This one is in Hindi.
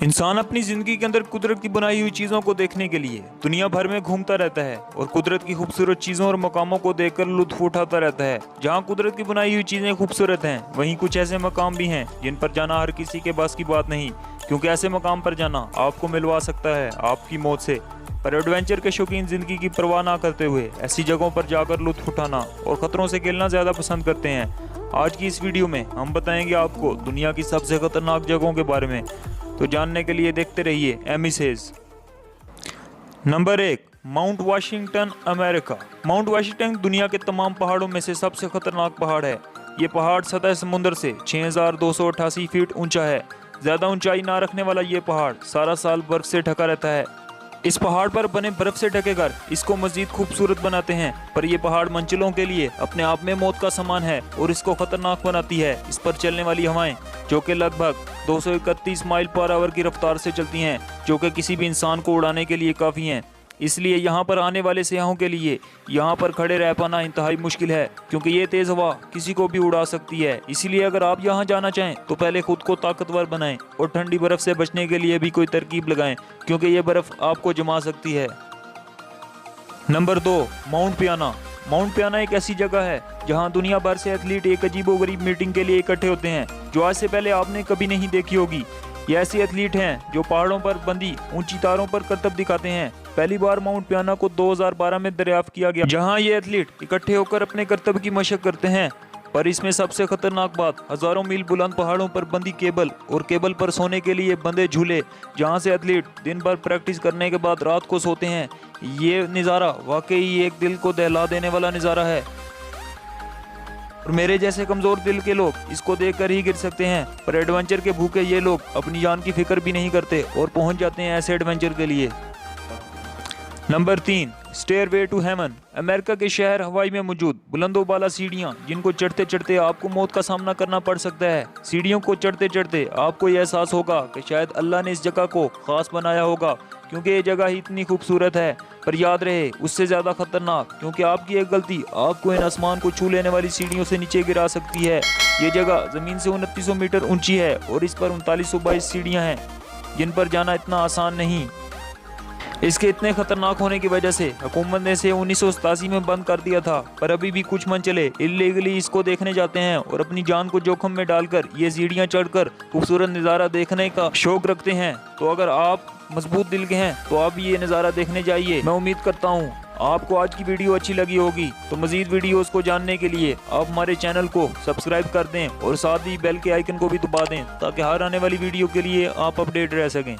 इंसान अपनी जिंदगी के अंदर कुदरत की बनाई हुई चीजों को देखने के लिए दुनिया भर में घूमता रहता है और कुदरत की खूबसूरत चीजों और मकामों को देखकर लुत्फ उठाता रहता है। जहाँ कुदरत की बनाई हुई चीजें खूबसूरत हैं, वहीं कुछ ऐसे मकाम भी हैं जिन पर जाना हर किसी के बस की बात नहीं, क्योंकि ऐसे मकाम पर जाना आपको मिलवा सकता है आपकी मौत से। पर एडवेंचर के शौकीन जिंदगी की परवाह ना करते हुए ऐसी जगहों पर जाकर लुत्फ उठाना और खतरों से खेलना ज्यादा पसंद करते हैं। आज की इस वीडियो में हम बताएंगे आपको दुनिया की सबसे खतरनाक जगहों के बारे में, तो जानने के लिए देखते रहिए एमी सेज। Number 1, Mount Washington, America. Mount Washington दुनिया के तमाम पहाड़ों में से सबसे खतरनाक पहाड़ है। ये पहाड़ सतह समुद्र से 6288 फीट ऊंचा है। ज्यादा ऊंचाई ना रखने वाला ये पहाड़ सारा साल बर्फ से ढका रहता है। इस पहाड़ पर बने बर्फ से ढके घर इसको मजीद खूबसूरत बनाते हैं, पर यह पहाड़ मंजिलों के लिए अपने आप में मौत का समान है और इसको खतरनाक बनाती है इस पर चलने वाली हवाएं, जो कि लगभग 231 माइल पर आवर की रफ्तार से चलती हैं, जो कि किसी भी इंसान को उड़ाने के लिए काफ़ी हैं। इसलिए यहाँ पर आने वाले सयाहों के लिए यहाँ पर खड़े रह पाना इंतहाई मुश्किल है, क्योंकि ये तेज़ हवा किसी को भी उड़ा सकती है। इसीलिए अगर आप यहाँ जाना चाहें तो पहले खुद को ताकतवर बनाएं और ठंडी बर्फ़ से बचने के लिए भी कोई तरकीब लगाएं, क्योंकि ये बर्फ़ आपको जमा सकती है। नंबर 2, माउंट पियाना। माउंट पियाना एक ऐसी जगह है जहां दुनिया भर से एथलीट एक अजीबोगरीब मीटिंग के लिए इकट्ठे होते हैं, जो आज से पहले आपने कभी नहीं देखी होगी। ये ऐसे एथलीट हैं जो पहाड़ों पर बंधी ऊंची तारों पर करतब दिखाते हैं। पहली बार माउंट पियाना को 2012 में दरियाफ्त किया गया, जहां ये एथलीट इकट्ठे होकर अपने करतब की मशक करते हैं। पर इसमें सबसे खतरनाक बात हजारों मील बुलंद पहाड़ों पर बंधी केबल और केबल पर सोने के लिए बंधे झूले, जहां से एथलीट दिन भर प्रैक्टिस करने के बाद रात को सोते हैं। ये नज़ारा वाकई एक दिल को दहला देने वाला नज़ारा है और मेरे जैसे कमज़ोर दिल के लोग इसको देखकर ही गिर सकते हैं। पर एडवेंचर के भूखे ये लोग अपनी जान की फिक्र भी नहीं करते और पहुंच जाते हैं ऐसे एडवेंचर के लिए। Number 3, stairway to heaven. America के शहर हवाई में मौजूद बुलंदोबाला सीढ़ियाँ, जिनको चढ़ते चढ़ते आपको मौत का सामना करना पड़ सकता है। सीढ़ियों को चढ़ते चढ़ते आपको यह एहसास होगा कि शायद अल्लाह ने इस जगह को खास बनाया होगा, क्योंकि ये जगह ही इतनी खूबसूरत है। पर याद रहे, उससे ज़्यादा खतरनाक, क्योंकि आपकी एक गलती आपको इन आसमान को छू लेने वाली सीढ़ियों से नीचे गिरा सकती है। ये जगह ज़मीन से 2900 मीटर ऊंची है और इस पर 3922 सीढ़ियाँ हैं, जिन पर जाना इतना आसान नहीं। इसके इतने खतरनाक होने की वजह से हुकूमत ने इसे 1987 में बंद कर दिया था, पर अभी भी कुछ मंचले इलीगली इसको देखने जाते हैं और अपनी जान को जोखिम में डालकर ये सीढ़ियां चढ़कर खूबसूरत नज़ारा देखने का शौक रखते हैं। तो अगर आप मजबूत दिल के हैं तो आप ये नज़ारा देखने जाइए। मैं उम्मीद करता हूँ आपको आज की वीडियो अच्छी लगी होगी। तो मजीद वीडियोस को जानने के लिए आप हमारे चैनल को सब्सक्राइब कर दें और साथ ही बेल के आइकन को भी दबा दें, ताकि हर आने वाली वीडियो के लिए आप अपडेट रह सकें।